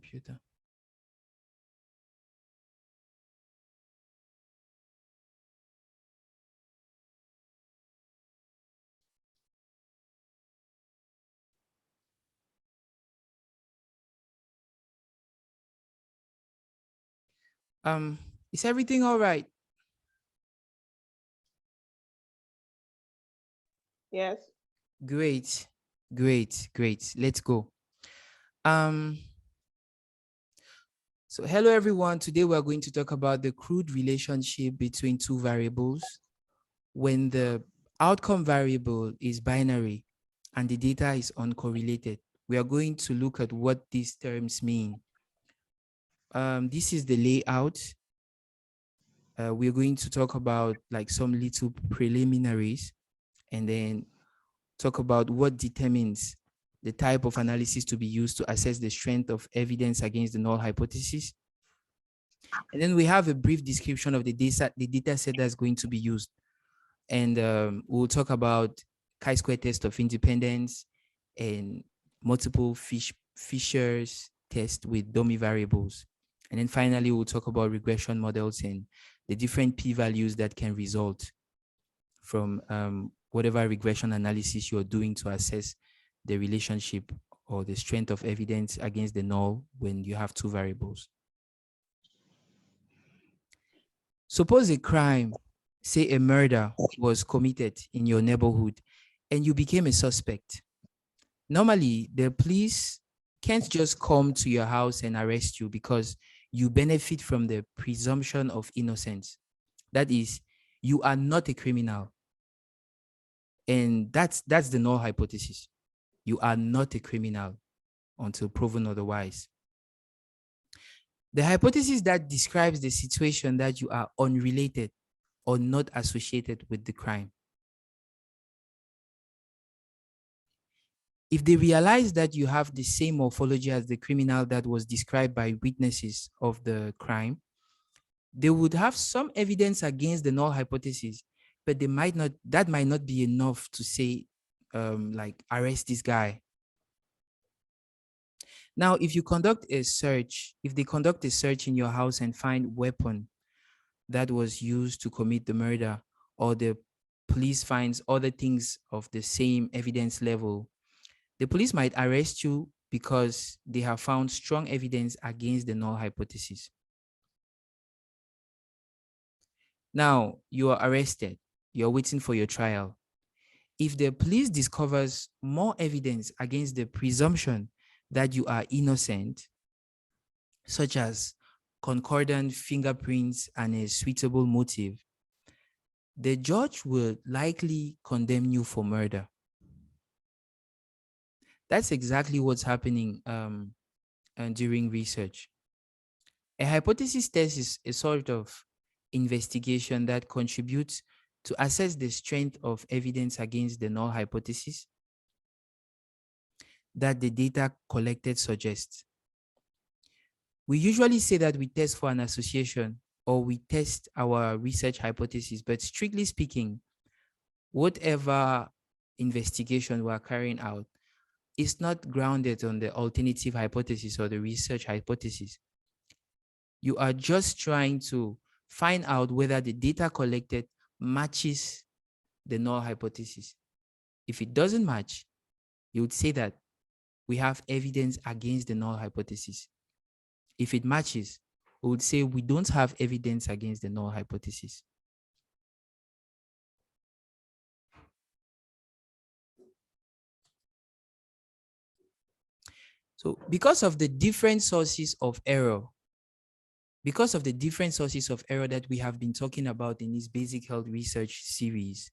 computer. Is everything all right? Yes. Great, great, great. Let's go. Um, so hello everyone. Today we're going to talk about the crude relationship between two variables when the outcome variable is binary and the data is uncorrelated. We are going to look at what these terms mean. This is the layout. We're going to talk about like some little preliminaries and then talk about what determines the type of analysis to be used to assess the strength of evidence against the null hypothesis. And then we have a brief description of the data set that's going to be used. And we'll talk about chi-square test of independence and multiple Fisher's test with dummy variables. And then finally, we'll talk about regression models and the different p-values that can result from whatever regression analysis you're doing to assess the relationship or the strength of evidence against the null when you have two variables. Suppose a crime, say a murder, was committed in your neighborhood and you became a suspect. Normally, the police can't just come to your house and arrest you because you benefit from the presumption of innocence. That is, you are not a criminal. And that's the null hypothesis. You are not a criminal until proven otherwise. The hypothesis that describes the situation that you are unrelated or not associated with the crime. If they realize that you have the same morphology as the criminal that was described by witnesses of the crime, they would have some evidence against the null hypothesis, but that might not be enough to say, like, arrest this guy. Now, if they conduct a search in your house and find weapon that was used to commit the murder, or the police finds other things of the same evidence level, the police might arrest you because they have found strong evidence against the null hypothesis. Now, you are arrested. You're waiting for your trial. If the police discovers more evidence against the presumption that you are innocent, such as concordant fingerprints and a suitable motive, the judge will likely condemn you for murder. That's exactly what's happening during research. A hypothesis test is a sort of investigation that contributes to assess the strength of evidence against the null hypothesis that the data collected suggests. We usually say that we test for an association or we test our research hypothesis, but strictly speaking, whatever investigation we're carrying out is not grounded on the alternative hypothesis or the research hypothesis. You are just trying to find out whether the data collected matches the null hypothesis. If it doesn't match, you would say that we have evidence against the null hypothesis. If it matches, we would say we don't have evidence against the null hypothesis. So because of the different sources of error that we have been talking about in this basic health research series,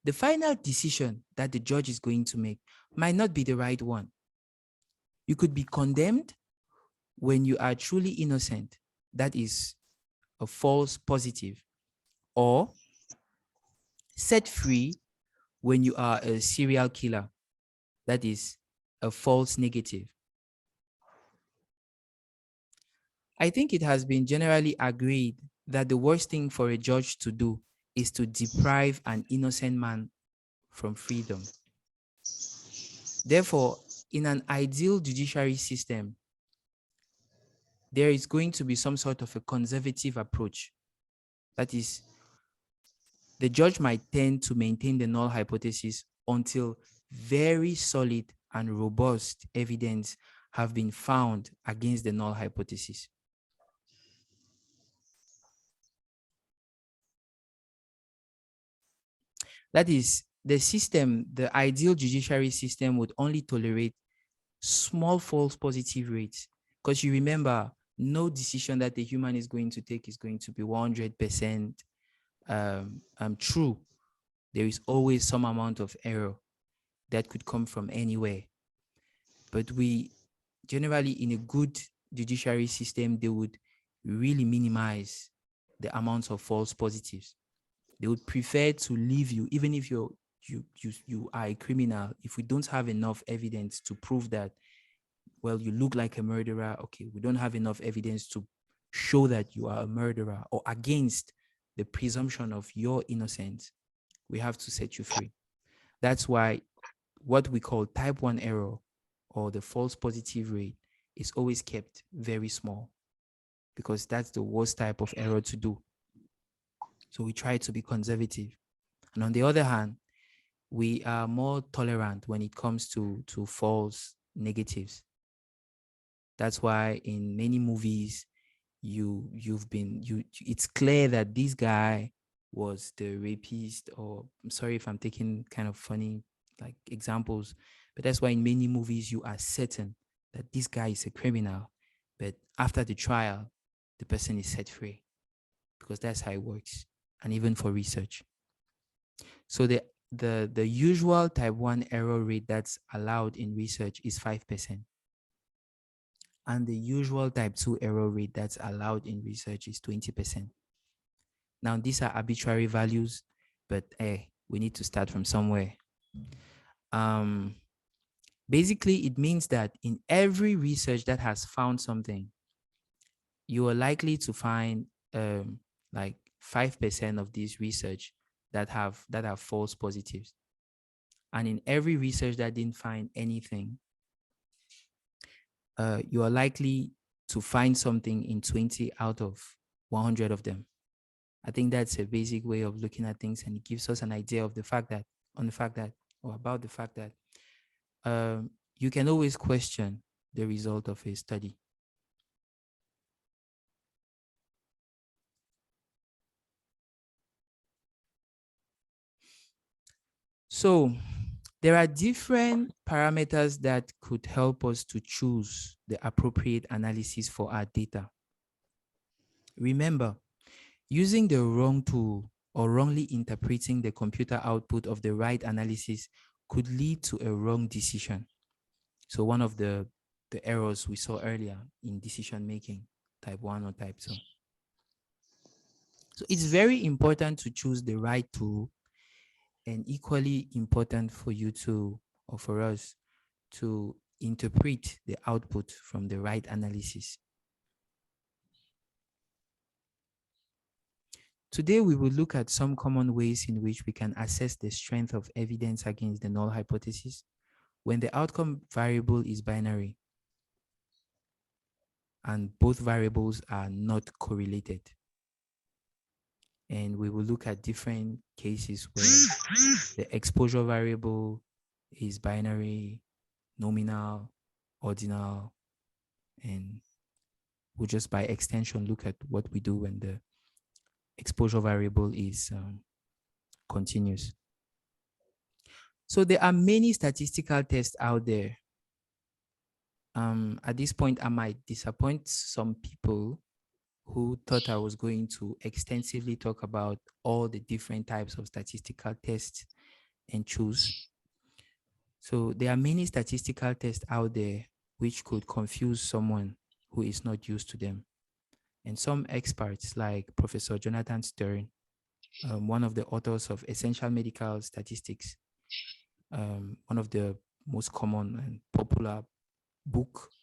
the final decision that the judge is going to make might not be the right one. You could be condemned when you are truly innocent, that is a false positive, or set free when you are a serial killer, that is a false negative. I think it has been generally agreed that the worst thing for a judge to do is to deprive an innocent man from freedom. Therefore, in an ideal judiciary system, there is going to be some sort of a conservative approach. That is, the judge might tend to maintain the null hypothesis until very solid and robust evidence have been found against the null hypothesis. That is, the system, the ideal judiciary system would only tolerate small false positive rates. Because you remember, no decision that the human is going to take is going to be 100% true. There is always some amount of error that could come from anywhere. But we generally, in a good judiciary system, they would really minimize the amounts of false positives. They would prefer to leave you, even if you are a criminal, if we don't have enough evidence to prove that, well, you look like a murderer. Okay, we don't have enough evidence to show that you are a murderer, or against the presumption of your innocence, we have to set you free. That's why what we call type 1 error, or the false positive rate, is always kept very small, because that's the worst type of error to do. So we try to be conservative. And on the other hand, we are more tolerant when it comes to false negatives. That's why in many movies, it's clear that this guy was the rapist, or I'm sorry if I'm taking kind of funny like examples, but that's why in many movies you are certain that this guy is a criminal, but after the trial, the person is set free, because that's how it works. And even for research. So the usual type 1 error rate that's allowed in research is 5%. And the usual type 2 error rate that's allowed in research is 20%. Now, these are arbitrary values, but we need to start from somewhere. Basically, it means that in every research that has found something, you are likely to find like 5% of this research that have false positives. And in every research that didn't find anything, you are likely to find something in 20 out of 100 of them. I think that's a basic way of looking at things, and it gives us an idea of about the fact that you can always question the result of a study. So there are different parameters that could help us to choose the appropriate analysis for our data. Remember, using the wrong tool or wrongly interpreting the computer output of the right analysis could lead to a wrong decision. So one of the errors we saw earlier in decision making, type 1 or type 2. So it's very important to choose the right tool, and equally important for you to, or for us to, interpret the output from the right analysis. Today, we will look at some common ways in which we can assess the strength of evidence against the null hypothesis when the outcome variable is binary and both variables are not correlated. And we will look at different cases where the exposure variable is binary, nominal, ordinal, and we'll just by extension look at what we do when the exposure variable is continuous. So there are many statistical tests out there. At this point, I might disappoint some people who thought I was going to extensively talk about all the different types of statistical tests and choose. So there are many statistical tests out there which could confuse someone who is not used to them. And some experts like Professor Jonathan Stern, one of the authors of Essential Medical Statistics, one of the most common and popular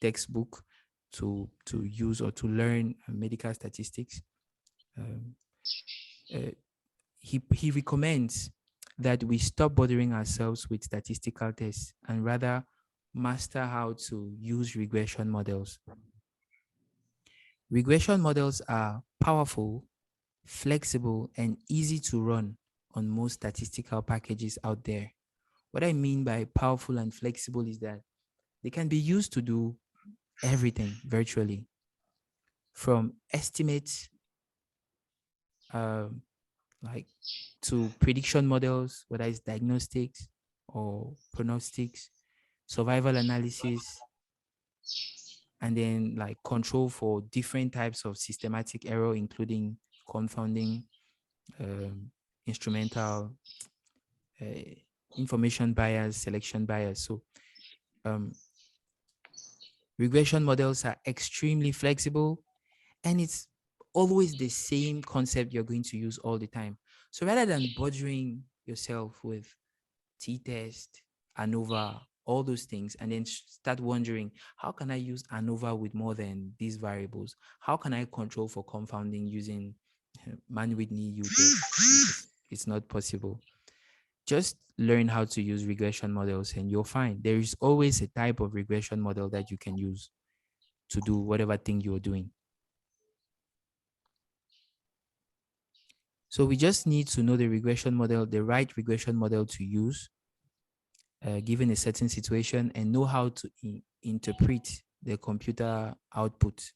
textbook to use or to learn medical statistics. He recommends that we stop bothering ourselves with statistical tests and rather master how to use regression models. Regression models are powerful, flexible, and easy to run on most statistical packages out there. What I mean by powerful and flexible is that they can be used to do everything virtually, from estimates um, like to prediction models, whether it's diagnostics or prognostics, survival analysis, and then like control for different types of systematic error, including confounding, um, instrumental, uh, information bias, selection bias. So um, regression models are extremely flexible, and it's always the same concept you're going to use all the time. So rather than bothering yourself with t-test, ANOVA, all those things, and then start wondering, how can I use ANOVA with more than these variables? How can I control for confounding using Mann-Whitney U-test? It's not possible. Just learn how to use regression models and you'll find there is always a type of regression model that you can use to do whatever thing you're doing. So we just need to know the regression model, the right regression model to use given a certain situation, and know how to interpret the computer output.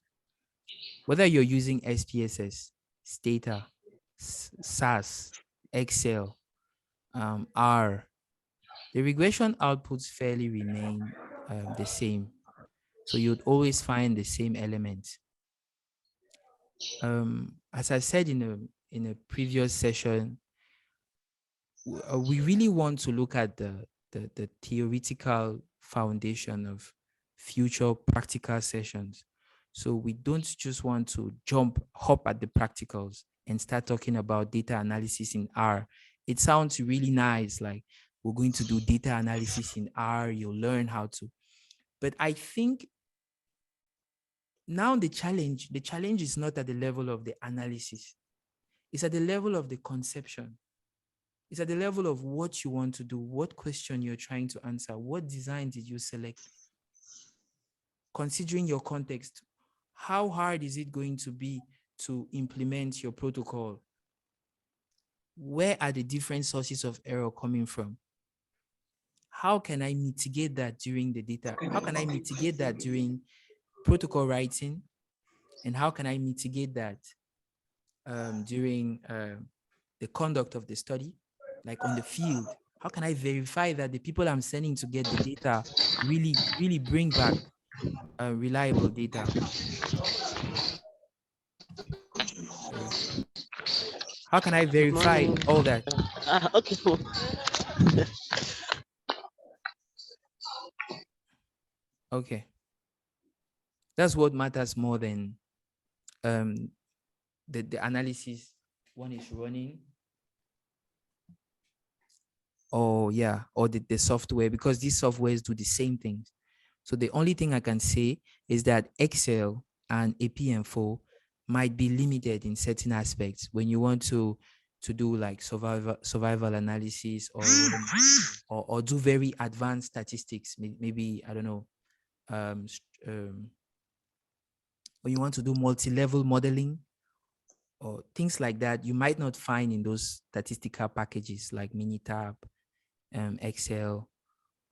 Whether you're using SPSS, Stata, SAS, Excel, R, the regression outputs fairly remain the same. So you'd always find the same elements. As I said in a previous session, we really want to look at the theoretical foundation of future practical sessions. So we don't just want to hop at the practicals and start talking about data analysis in R. It sounds really nice, like we're going to do data analysis in R, you'll learn how to. But I think now the challenge is not at the level of the analysis. It's at the level of the conception. It's at the level of what you want to do, what question you're trying to answer, what design did you select? Considering your context, how hard is it going to be to implement your protocol? Where are the different sources of error coming from? How can I mitigate that during the data? How can I mitigate that during protocol writing? And how can I mitigate that during the conduct of the study, like on the field? How can I verify that the people I'm sending to get the data really bring back reliable data? Sorry. How can I Good verify morning. all that? Okay. Okay. That's what matters more than um, the analysis one is running, or the software, because these softwares do the same things. So the only thing I can say is that Excel and APM4 might be limited in certain aspects when you want to do like survival analysis, or run or do very advanced statistics. Maybe I don't know, um, when you want to do multi-level modeling or things like that, you might not find in those statistical packages like Minitab, Excel,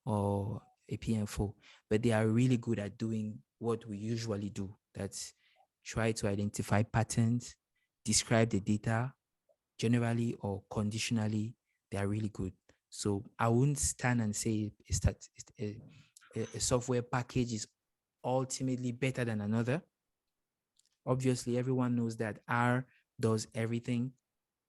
or APM4, but they are really good at doing what we usually do. That's try to identify patterns, describe the data generally or conditionally. They are really good. So I wouldn't stand and say a software package is ultimately better than another. Obviously, everyone knows that R does everything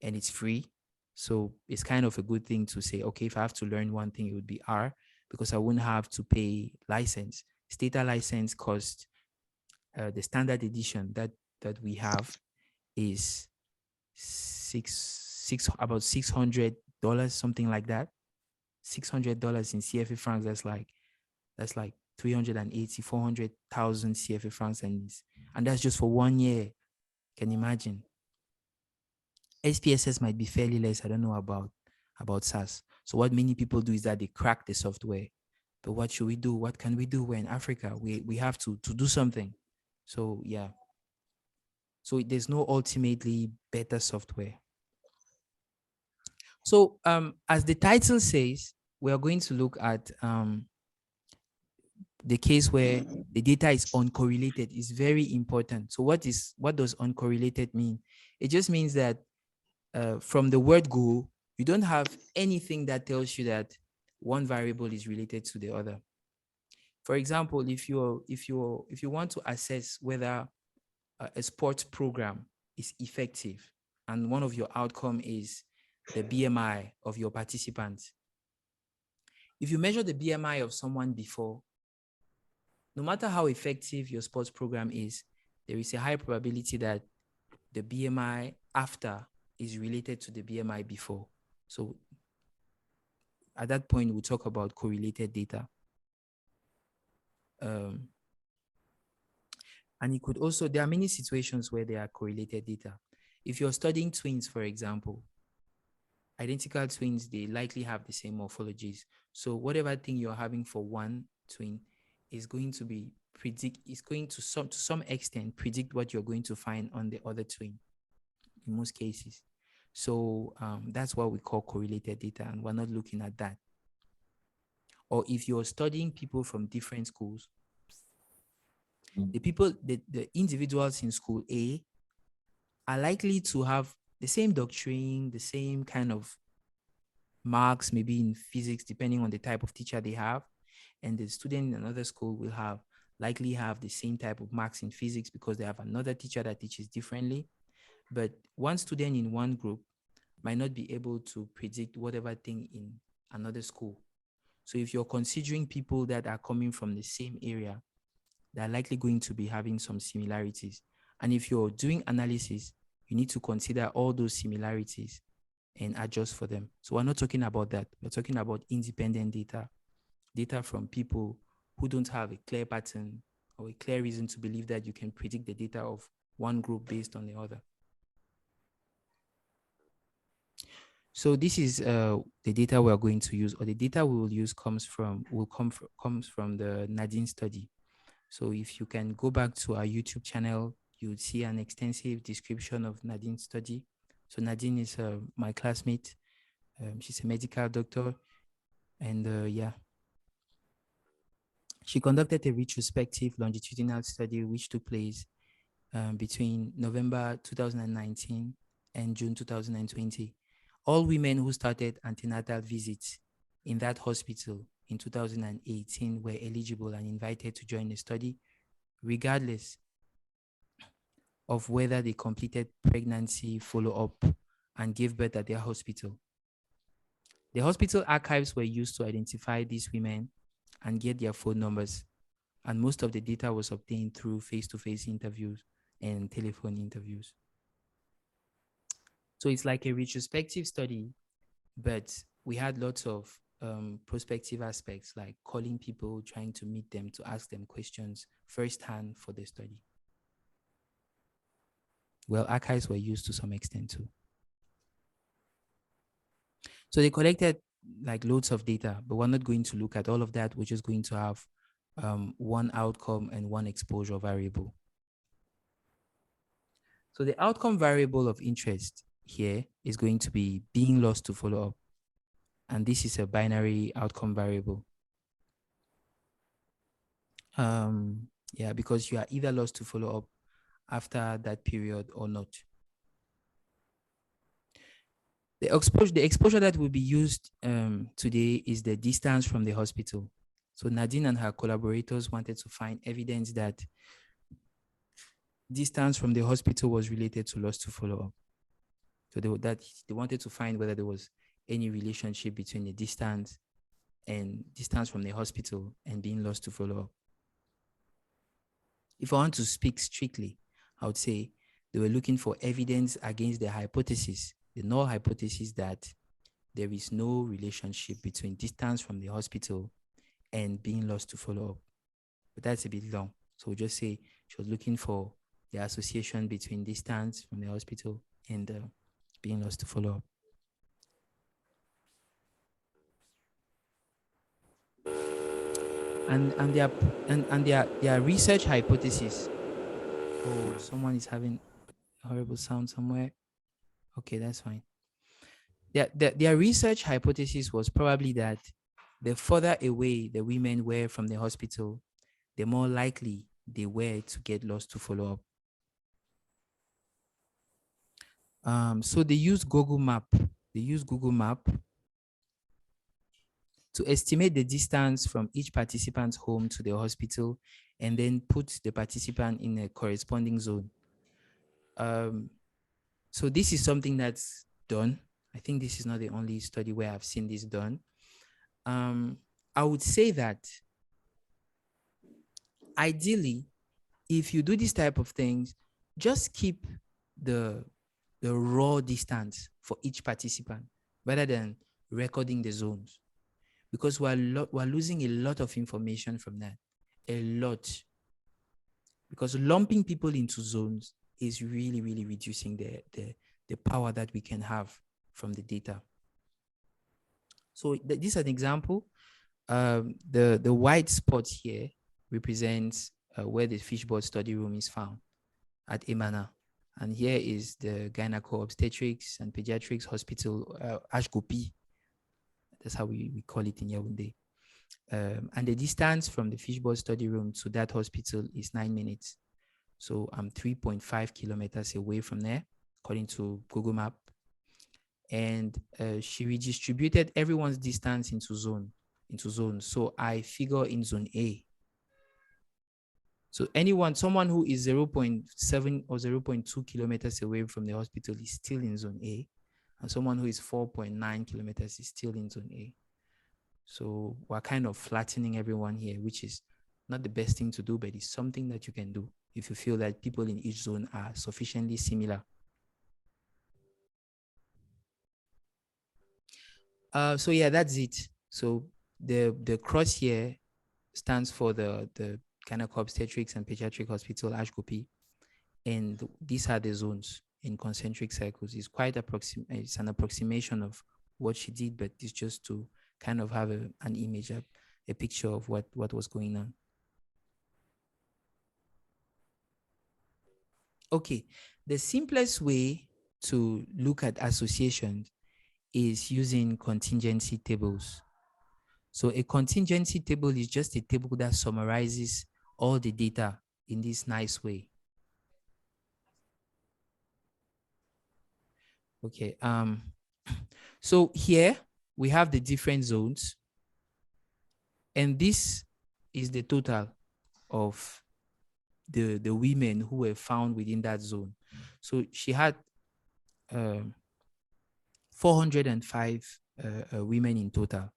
and it's free. So it's kind of a good thing to say, okay, if I have to learn one thing, it would be R, because I wouldn't have to pay license. Stata license cost, the standard edition that we have is about $600, something like that. $600 in CFA francs. That's like 380, 400,000 CFA francs, and that's just for 1 year. Can you imagine? SPSS might be fairly less. I don't know about SAS. So what many people do is that they crack the software. But what should we do? What can we do? We're in Africa. We have to do something. So yeah. So there's no ultimately better software. So as the title says, we are going to look at the case where the data is uncorrelated. Is very important. So what does uncorrelated mean? It just means that from the word go, you don't have anything that tells you that one variable is related to the other. For example, if you want to assess whether a sports program is effective, and one of your outcome is the BMI of your participants. If you measure the BMI of someone before, no matter how effective your sports program is, there is a high probability that the BMI after is related to the BMI before. So at that point, we'll talk about correlated data. And it could also, there are many situations where there are correlated data. If you're studying twins, for example, identical twins, they likely have the same morphologies. So whatever thing you're having for one twin is going to be is going to some extent predict what you're going to find on the other twin in most cases. So that's what we call correlated data, and we're not looking at that. Or if you're studying people from different schools, the individuals in school A are likely to have the same doctrine, the same kind of marks, maybe in physics, depending on the type of teacher they have. And the student in another school will likely have the same type of marks in physics because they have another teacher that teaches differently. But one student in one group might not be able to predict whatever thing in another school. So if you're considering people that are coming from the same area, they're likely going to be having some similarities. And if you're doing analysis, you need to consider all those similarities and adjust for them. So we're not talking about that. We're talking about independent data from people who don't have a clear pattern or a clear reason to believe that you can predict the data of one group based on the other. So this is the data we're going to use, or the data we will use comes from the Nadine study. So if you can go back to our YouTube channel, you would see an extensive description of Nadine's study. So Nadine is my classmate. She's a medical doctor, and yeah. She conducted a retrospective longitudinal study which took place between November 2019 and June 2020. All women who started antenatal visits in that hospital in 2018 were eligible and invited to join the study, regardless of whether they completed pregnancy follow-up and gave birth at their hospital. The hospital archives were used to identify these women and get their phone numbers, and most of the data was obtained through face-to-face interviews and telephone interviews. So it's like a retrospective study, but we had lots of prospective aspects, like calling people, trying to meet them, to ask them questions firsthand for the study. Well, archives were used to some extent too. So they collected like loads of data, but we're not going to look at all of that. We're just going to have one outcome and one exposure variable. So the outcome variable of interest here is going to be being lost to follow up. And this is a binary outcome variable. Yeah, because you are either lost to follow up after that period or not. The exposure that will be used today is the distance from the hospital. So Nadine and her collaborators wanted to find evidence that distance from the hospital was related to loss to follow up. So they wanted to find whether there was any relationship between the distance from the hospital and being lost to follow up. If I want to speak strictly, I would say they were looking for evidence against the hypothesis, the null hypothesis that there is no relationship between distance from the hospital and being lost to follow up. But that's a bit long. So we'll just say she was looking for the association between distance from the hospital and being lost to follow up. And their research hypothesis. Oh, someone is having horrible sound somewhere. Okay, that's fine. Their research hypothesis was probably that the further away the women were from the hospital, the more likely they were to get lost to follow up. So they use Google Map. They use Google Map to estimate the distance from each participant's home to the hospital and then put the participant in a corresponding zone. So this is something that's done. I think this is not the only study where I've seen this done. I would say that ideally, if you do this type of things, just keep the raw distance for each participant rather than recording the zones, because we're losing a lot of information from that, a lot, because lumping people into zones is really, really reducing the power that we can have from the data. So this is an example. The white spot here represents where the fishboard study room is found at Emana. And here is the Gyneco-Obstetrics and Pediatrics Hospital, Ashgopi. That's how we call it in Yaoundé. And the distance from the fishboard study room to that hospital is 9 minutes. So I'm 3.5 kilometers away from there, according to Google Map. And she redistributed everyone's distance into zones. So I figure in zone A. So someone who is 0.7 or 0.2 kilometers away from the hospital is still in zone A. And someone who is 4.9 kilometers is still in zone A. So we're kind of flattening everyone here, which is not the best thing to do, but it's something that you can do if you feel that people in each zone are sufficiently similar. So yeah, that's it. So the cross here stands for the Gyneco-Obstetrics and Pediatric Hospital, Ashgopi. And these are the zones in concentric circles. It's quite it's an approximation of what she did, but it's just to kind of have an image, a picture of what was going on. Okay, the simplest way to look at associations is using contingency tables. So a contingency table is just a table that summarizes all the data in this nice way. Okay, so here we have the different zones, and this is the total of the women who were found within that zone. So she had 405 women in total.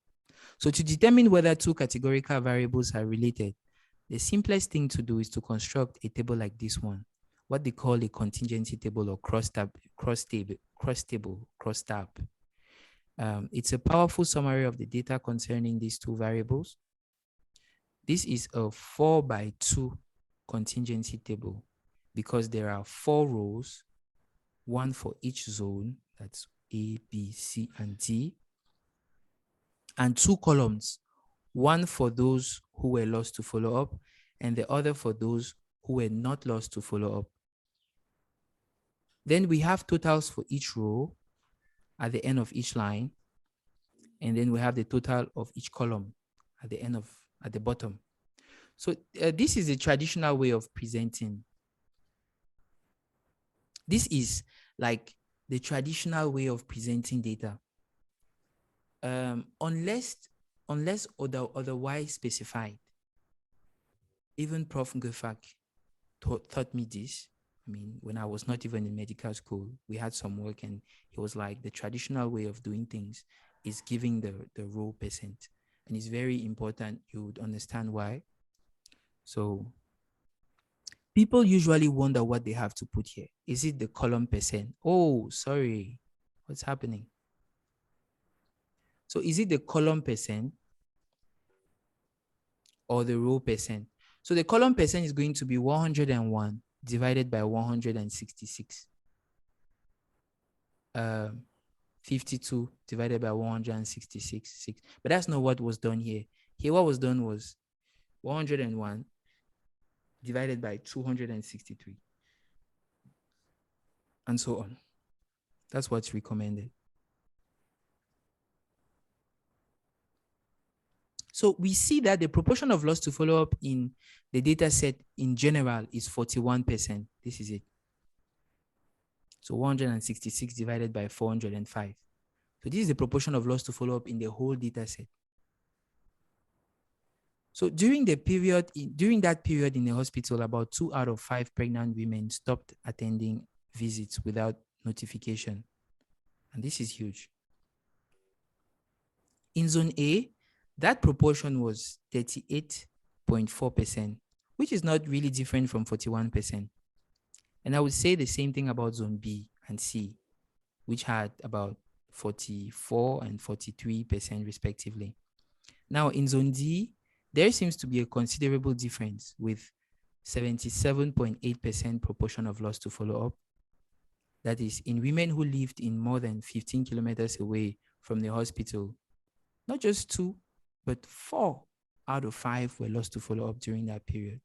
So to determine whether two categorical variables are related, the simplest thing to do is to construct a table like this one, what they call a contingency table or crosstab. It's a powerful summary of the data concerning these two variables. This is a 4x2 contingency table because there are 4 rows, one for each zone, that's A, B, C, and D, and 2 columns, one for those who were lost to follow up and the other for those who were not lost to follow up. Then we have totals for each row at the end of each line, and then we have the total of each column at the bottom. So this is a traditional way of presenting. This is like the traditional way of presenting data. Unless otherwise specified. Even Prof. Ngefak taught me this. I mean, when I was not even in medical school, we had some work and he was like, the traditional way of doing things is giving the row percent. And it's very important you would understand why. So people usually wonder what they have to put here. Is it the column percent? Oh, sorry. What's happening? So is it the column percent or the row percent? So the column percent is going to be 101 divided by 166. 52 divided by 166. But that's not what was done here. Here what was done was 101 divided by 263. and so on. That's what's recommended. So we see that the proportion of loss to follow-up in the data set in general is 41%. This is it. So 166 divided by 405. So this is the proportion of loss to follow-up in the whole data set. So during that period in the hospital, about 2 out of 5 pregnant women stopped attending visits without notification. And this is huge. In zone A, that proportion was 38.4%, which is not really different from 41%. And I would say the same thing about zone B and C, which had about 44 and 43% respectively. Now in zone D, there seems to be a considerable difference with 77.8% proportion of loss to follow-up. That is, in women who lived in more than 15 kilometers away from the hospital, not just 2, but 4 out of 5 were lost to follow-up during that period.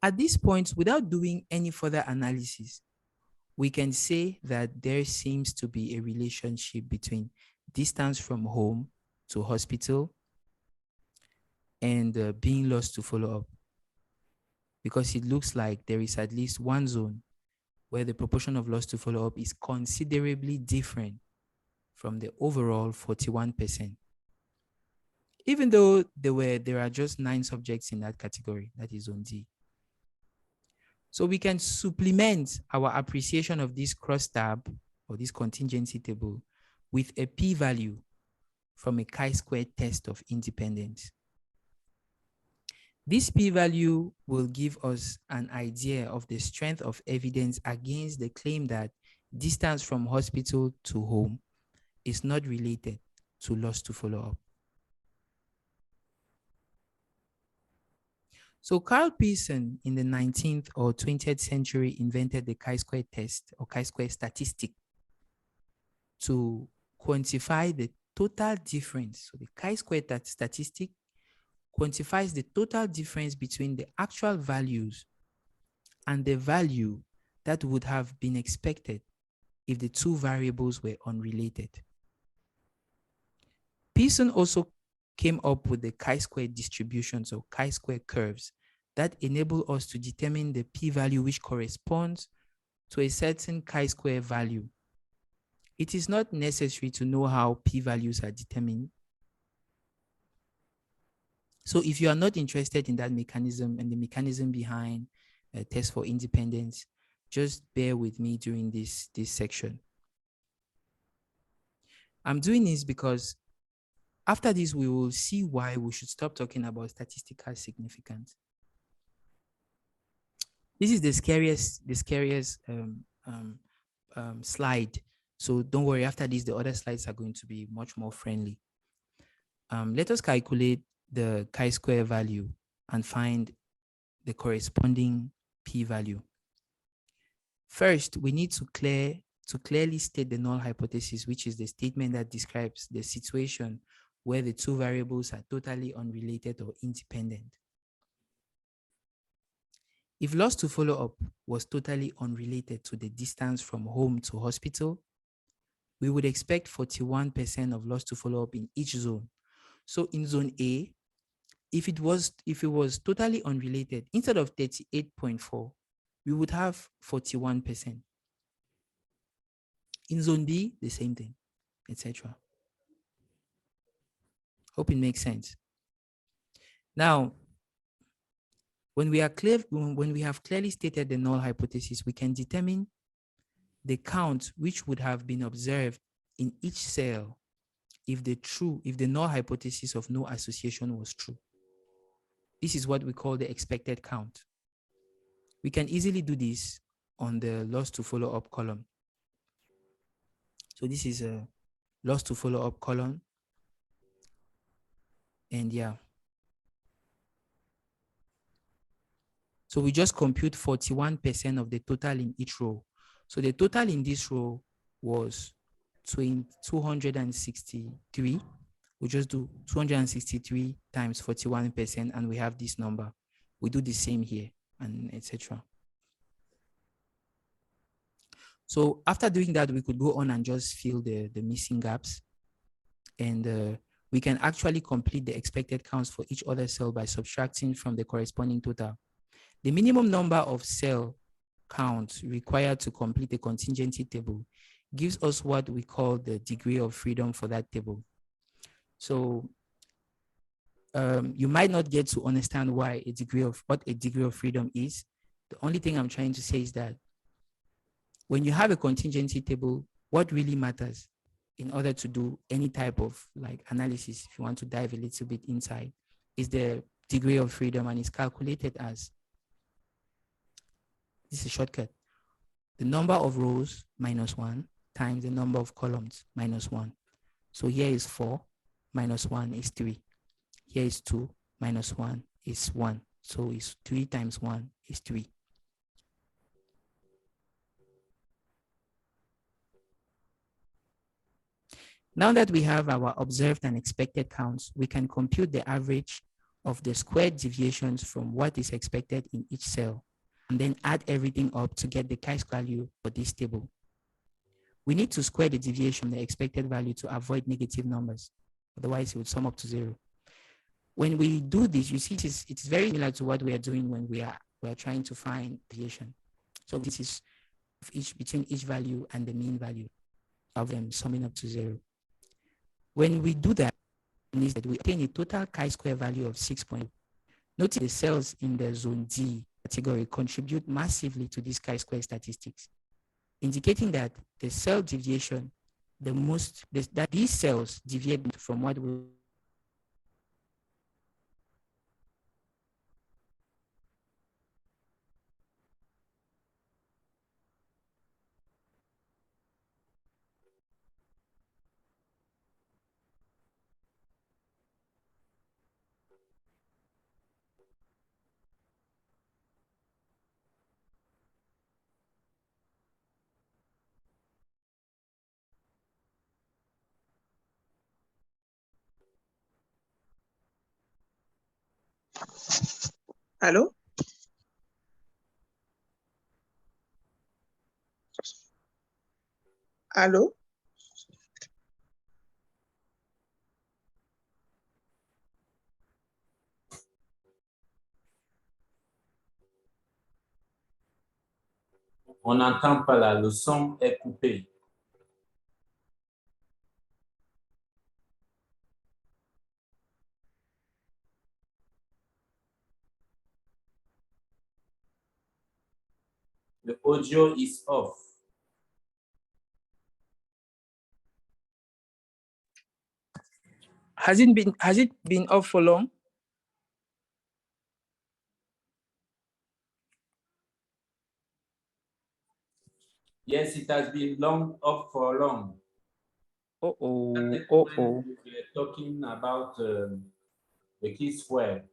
At this point, without doing any further analysis, we can say that there seems to be a relationship between distance from home to hospital and being lost to follow-up, because it looks like there is at least one zone where the proportion of loss to follow-up is considerably different from the overall 41%. Even though there are just 9 subjects in that category, that is zone D. So we can supplement our appreciation of this crosstab or this contingency table with a p-value from a chi-squared test of independence. This p-value will give us an idea of the strength of evidence against the claim that distance from hospital to home is not related to loss to follow-up. So Carl Pearson in the 19th or 20th century invented the chi-square test or chi-square statistic to quantify the total difference. So the chi-square statistic quantifies the total difference between the actual values and the value that would have been expected if the 2 variables were unrelated. Pearson also came up with the chi-square distributions or chi-square curves that enable us to determine the p-value which corresponds to a certain chi-square value. It is not necessary to know how p-values are determined. So if you are not interested in that mechanism and the mechanism behind a test for independence, just bear with me during this section. I'm doing this because after this, we will see why we should stop talking about statistical significance. This is the scariest slide. So don't worry, after this, the other slides are going to be much more friendly. Let us calculate the chi-square value and find the corresponding p-value. First, we need to clearly state the null hypothesis, which is the statement that describes the situation where the 2 variables are totally unrelated or independent. If loss to follow-up was totally unrelated to the distance from home to hospital, we would expect 41% of loss to follow-up in each zone. So in zone A, if it was totally unrelated, instead of 38.4, we would have 41%. In zone B, the same thing, etc. Hope it makes sense. Now, when we have clearly stated the null hypothesis, we can determine the count which would have been observed in each cell if the null hypothesis of no association was true. This is what we call the expected count. We can easily do this on the loss to follow-up column. So this is a loss to follow-up column. And yeah. So we just compute 41% of the total in each row. So the total in this row was 263. We just do 263 times 41%, and we have this number. We do the same here, and etc. So after doing that, we could go on and just fill the missing gaps. And we can actually complete the expected counts for each other cell by subtracting from the corresponding total. The minimum number of cell counts required to complete a contingency table gives us what we call the degree of freedom for that table. So you might not get to understand what a degree of freedom is. The only thing I'm trying to say is that when you have a contingency table, what really matters in order to do any type of like analysis, if you want to dive a little bit inside, is the degree of freedom, and it's calculated as, this is a shortcut, the number of rows minus 1 times the number of columns minus 1. So here is 4 minus 1 is 3. Here is 2 minus 1 is 1. So it's 3 times 1 is 3. Now that we have our observed and expected counts, we can compute the average of the squared deviations from what is expected in each cell, and then add everything up to get the chi-square value for this table. We need to square the deviation, the expected value, to avoid negative numbers. Otherwise, it would sum up to 0. When we do this, you see it's very similar to what we are doing when we are trying to find deviation. So this is between each value and the mean value of them summing up to 0. When we do that, we obtain a total chi-square value of 6.2. Notice the cells in the zone D category contribute massively to these chi-square statistics, indicating that the cell deviation, that these cells deviate from what we Hello? Allô? On n'entend pas là, le son est coupé. The audio is off. Has it been off for long? Yes, it has been off for long. We're talking about the chi-square.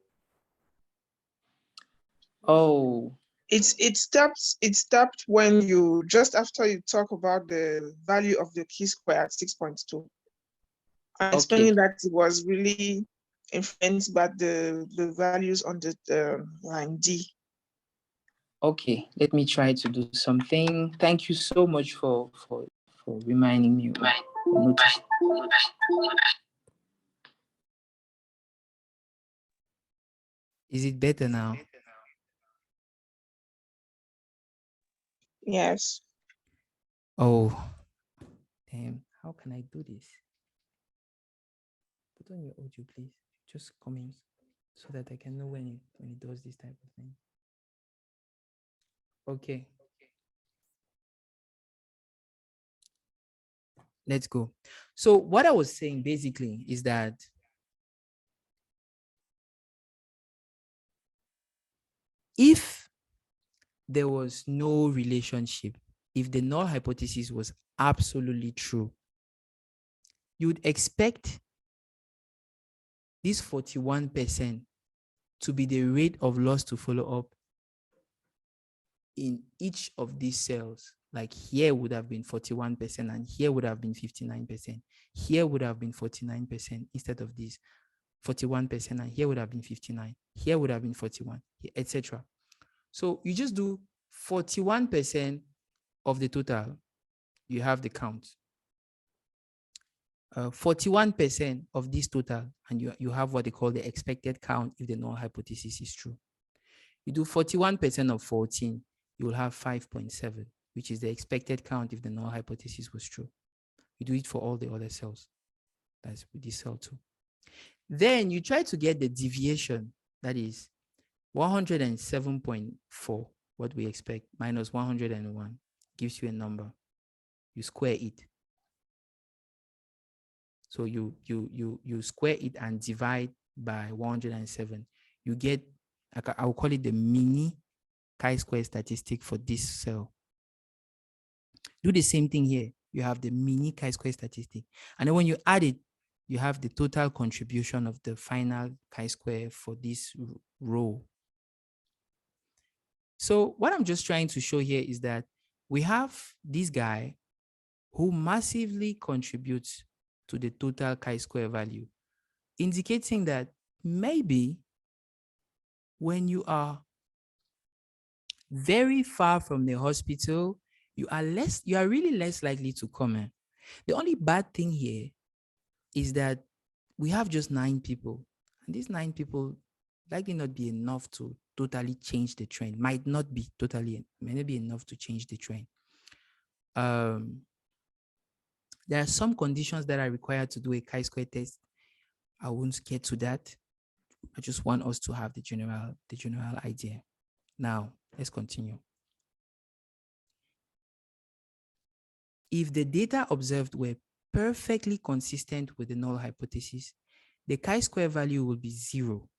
Oh. It stopped when you, just after you talk about the value of the chi-square at 6.2. I'm explaining that it was really influenced by the values on the line D. Okay, let me try to do something. Thank you so much for reminding me. Is it better now? Yes. Oh, damn. How can I do this? Put on your audio, please. Just coming so that I can know when it does this type of thing. Okay. Let's go. So what I was saying basically is that if there was no relationship, if the null hypothesis was absolutely true, you'd expect this 41% to be the rate of loss to follow up in each of these cells. Like here would have been 41% and here would have been 59%. Here would have been 49% instead of this 41%, and here would have been 59. Here would have been 41, etc. So you just do 41% of the total, you have the count. 41% of this total, and you have what they call the expected count if the null hypothesis is true. You do 41% of 14, you will have 5.7, which is the expected count if the null hypothesis was true. You do it for all the other cells. That's with this cell too. Then you try to get the deviation, that is 107.4, what we expect, minus 101, gives you a number. You square it. So you square it and divide by 107. You get, I'll call it the mini chi-square statistic for this cell. Do the same thing here. You have the mini chi-square statistic. And then when you add it, you have the total contribution of the final chi-square for this row. So what I'm just trying to show here is that we have this guy who massively contributes to the total chi-square value, indicating that maybe when you are very far from the hospital, you are really less likely to come in. The only bad thing here is that we have just 9 people, and these 9 people likely not be enough to totally change the trend. May not be enough to change the trend. There are some conditions that are required to do a chi-square test. I won't get to that. I just want us to have the general idea. Now, let's continue. If the data observed were perfectly consistent with the null hypothesis, the chi-square value will be 0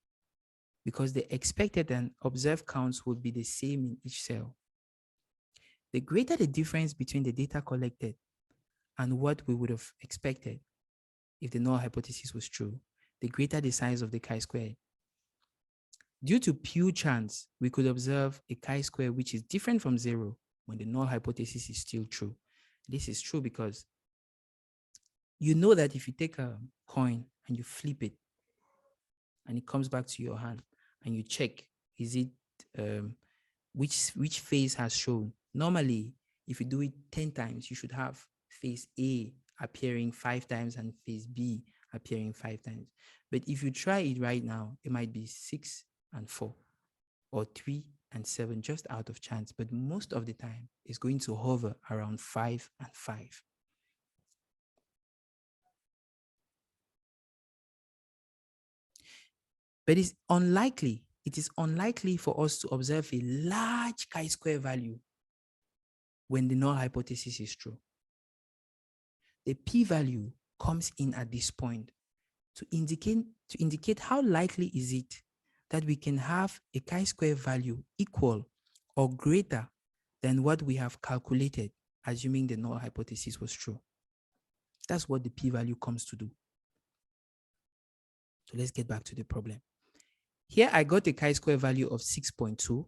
because the expected and observed counts will be the same in each cell. The greater the difference between the data collected and what we would have expected if the null hypothesis was true, the greater the size of the chi-square. Due to pure chance, we could observe a chi-square which is different from 0 when the null hypothesis is still true. This is true because you know that if you take a coin and you flip it and it comes back to your hand and you check, is it which phase has shown? Normally, if you do it 10 times, you should have phase A appearing 5 times and phase B appearing 5 times. But if you try it right now, it might be 6 and 4 or 3 and 7 just out of chance. But most of the time, it's going to hover around 5 and 5. But it is unlikely for us to observe a large chi-square value when the null hypothesis is true. The p-value comes in at this point to indicate how likely is it that we can have a chi-square value equal or greater than what we have calculated, assuming the null hypothesis was true. That's what the p-value comes to do. So let's get back to the problem. Here I got a chi-square value of 6.2,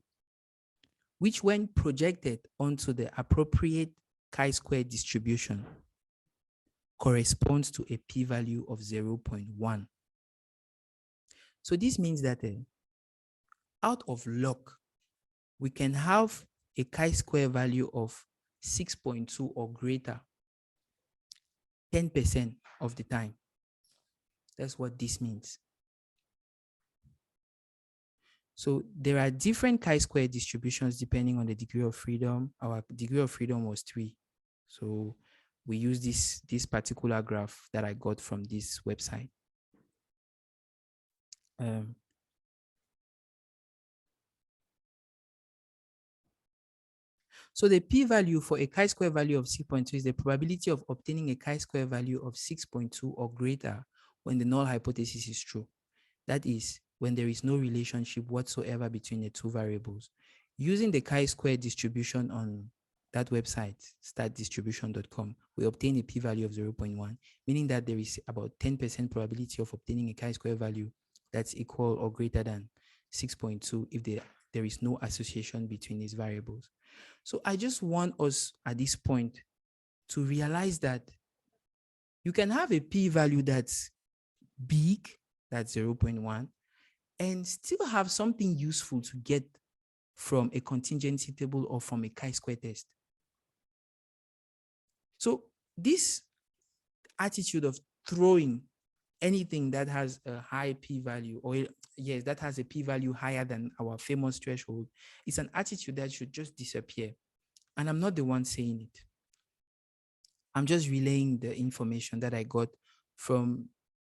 which when projected onto the appropriate chi-square distribution corresponds to a p-value of 0.1. So this means that out of luck, we can have a chi-square value of 6.2 or greater 10% of the time. That's what this means. So there are different chi-square distributions depending on the degree of freedom. Our degree of freedom was 3. So we use this particular graph that I got from this website. So the p-value for a chi-square value of 6.2 is the probability of obtaining a chi-square value of 6.2 or greater when the null hypothesis is true. That is, when there is no relationship whatsoever between the two variables. Using the chi-square distribution on that website, statdistribution.com, we obtain a p-value of 0.1, meaning that there is about 10% probability of obtaining a chi-square value that's equal or greater than 6.2 if there is no association between these variables. So I just want us at this point to realize that you can have a p-value that's big, that's 0.1, and still have something useful to get from a contingency table or from a chi-square test. So this attitude of throwing anything that has a high p-value, or yes, that has a p-value higher than our famous threshold, is an attitude that should just disappear. And I'm not the one saying it. I'm just relaying the information that I got from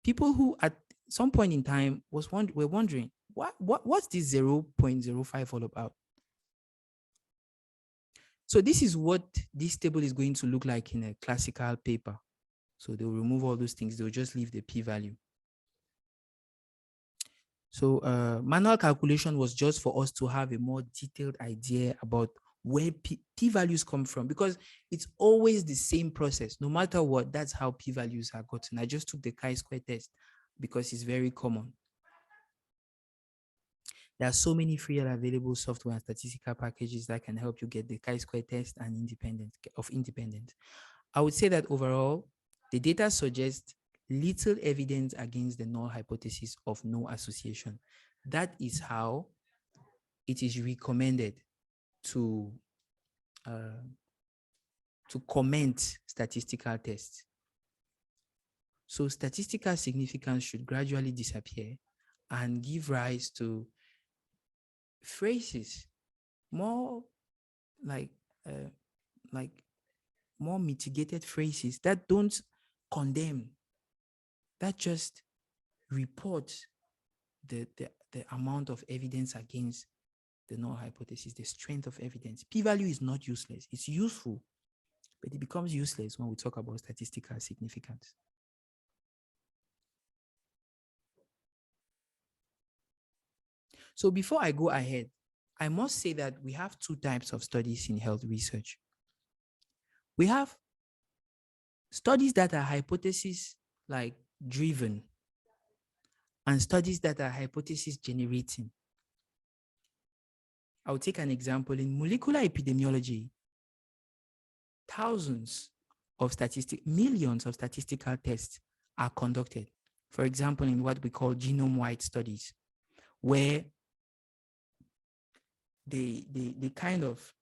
people who at some point in time were wondering, what's this 0.05 all about? So this is what this table is going to look like in a classical paper. So they'll remove all those things. They'll just leave the p-value. So manual calculation was just for us to have a more detailed idea about where p-values come from, because it's always the same process. No matter what, that's how p-values are gotten. I just took the chi-square test because it's very common. There are so many free and available software and statistical packages that can help you get the chi-square test and independence. I would say that overall, the data suggests little evidence against the null hypothesis of no association. That is how it is recommended to comment statistical tests. So statistical significance should gradually disappear and give rise to phrases more like more mitigated phrases that don't condemn, that just report the amount of evidence against the null hypothesis, the strength of evidence. P-value is not useless. It's useful, but it becomes useless when we talk about statistical significance. So before I go ahead, I must say that we have two types of studies in health research. We have studies that are hypothesis like driven and studies that are hypothesis generating. I'll take an example. In molecular epidemiology, millions of statistical tests are conducted. For example, in what we call genome-wide studies, where they kind of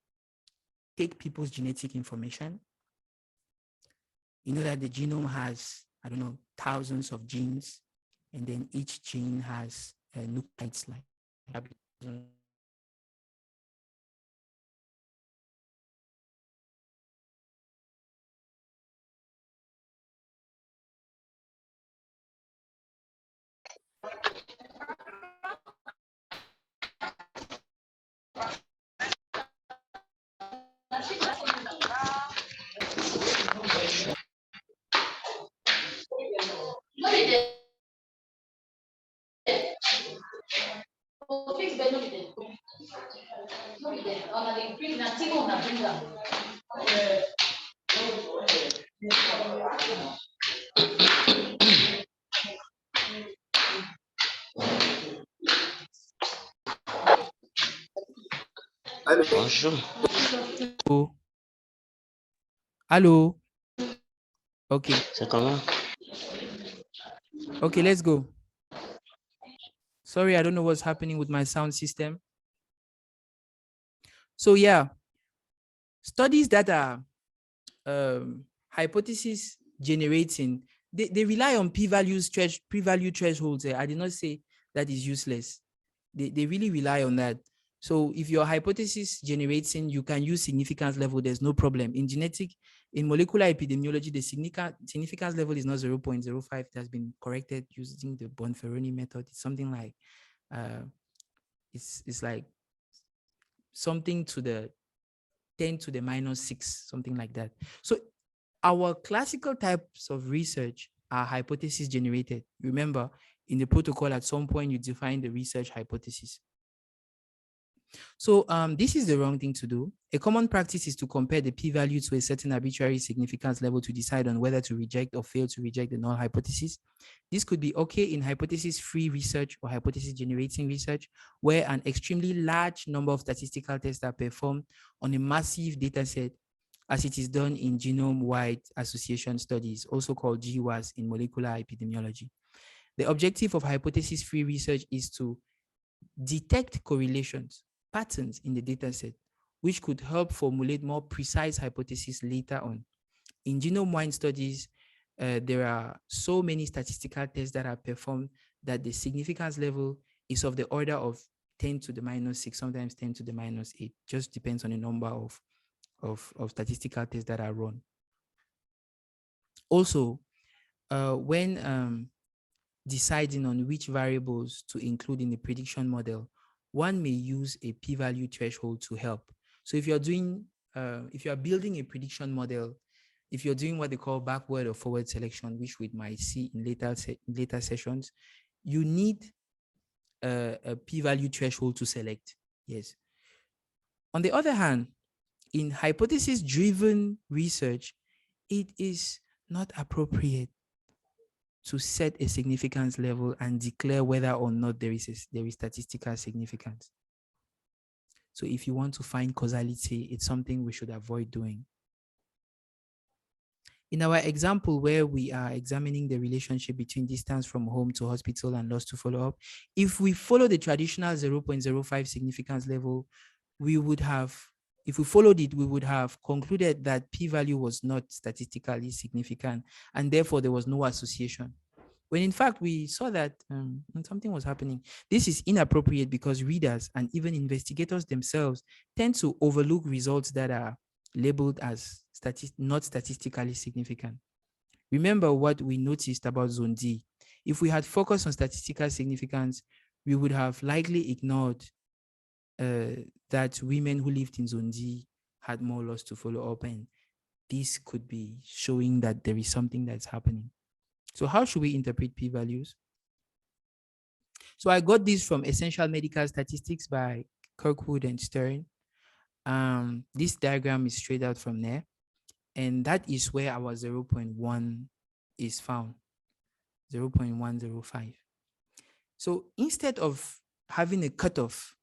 take people's genetic information. You know that the genome has, I don't know, thousands of genes, and then each gene has nucleides like. Bonjour. Oh. Hello. Okay. C'est comment? Okay, let's go. Sorry, I don't know what's happening with my sound system. So yeah, studies that are hypothesis generating, they rely on p-value thresholds. I did not say that is useless. They really rely on that. So if your hypothesis generating, you can use significance level, there's no problem. In molecular epidemiology, the significance level is not 0.05. It has been corrected using the Bonferroni method. It's something like, it's like something to the 10 to the minus 6, something like that. So our classical types of research are hypothesis generated. Remember, in the protocol, at some point, you define the research hypothesis. So this is the wrong thing to do. A common practice is to compare the p-value to a certain arbitrary significance level to decide on whether to reject or fail to reject the null hypothesis. This could be okay in hypothesis-free research or hypothesis-generating research, where an extremely large number of statistical tests are performed on a massive data set, as it is done in genome-wide association studies, also called GWAS in molecular epidemiology. The objective of hypothesis-free research is to detect correlations, patterns in the data set, which could help formulate more precise hypotheses later on. In genome-wide studies, there are so many statistical tests that are performed that the significance level is of the order of 10 to the minus 6, sometimes 10 to the minus 8. Just depends on the number of statistical tests that are run. Also, when deciding on which variables to include in the prediction model, one may use a p-value threshold to help. So if you're doing, if you're building a prediction model, if you're doing what they call backward or forward selection, which we might see in later sessions, you need a p-value threshold to select. Yes. On the other hand, in hypothesis-driven research, it is not appropriate to set a significance level and declare whether or not there is statistical significance. So if you want to find causality, it's something we should avoid doing. In our example where we are examining the relationship between distance from home to hospital and loss to follow-up, if we follow the traditional 0.05 significance level, we would have, if we followed it, we would have concluded that p-value was not statistically significant, and therefore there was no association. When in fact we saw that something was happening. This is inappropriate because readers and even investigators themselves tend to overlook results that are labeled as not statistically significant. Remember what we noticed about zone D. If we had focused on statistical significance, we would have likely ignored that women who lived in zone D had more loss to follow up, and this could be showing that there is something that's happening. So how should we interpret p-values? So I got this from Essential Medical Statistics by Kirkwood and Stern. This diagram is straight out from there. And that is where our 0.1 is found, 0.105. So instead of having a cutoff,